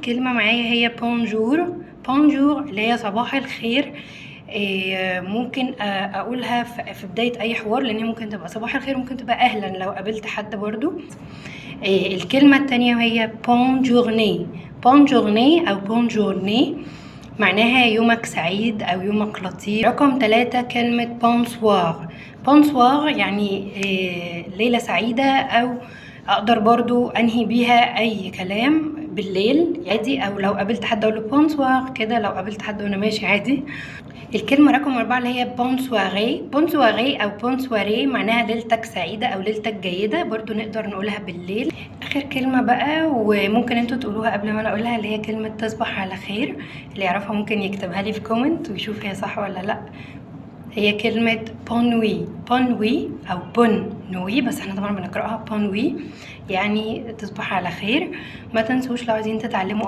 كلمة معايا هي بونجور. بونجور اللي هي صباح الخير. ممكن اقولها في بداية اي حوار، لان هي ممكن تبقى صباح الخير، ممكن تبقى اهلا لو قابلت حد برضو. الكلمة التانية وهي بونجورني. بونجورني او بونجورني معناها يومك سعيد او يومك لطيف. رقم 3 كلمة بونسوار. بونسوار يعني ليلة سعيدة، او اقدر برضو انهي بيها اي كلام بالليل عادي، او لو قابلت حد اقول له بونسوار كده، لو قابلت حد وانا ماشي عادي. الكلمة رقم 4 اللي هي بونسواري. بونسواري او بونسواري معناها ليلتك سعيدة او ليلتك جيدة، برضو نقدر نقولها بالليل. اخر كلمة بقى وممكن انتوا تقولوها قبل ما انا اقولها، اللي هي كلمة تصبح على خير. اللي يعرفها ممكن يكتبها لي في كومنت ويشوف هي صح ولا لا. هي كلمة بونوي. بونوي او بون نوي، بس احنا طبعا بنقرأها بونوي، يعني تصبح على خير. ما تنسوش لو عايزين تتعلموا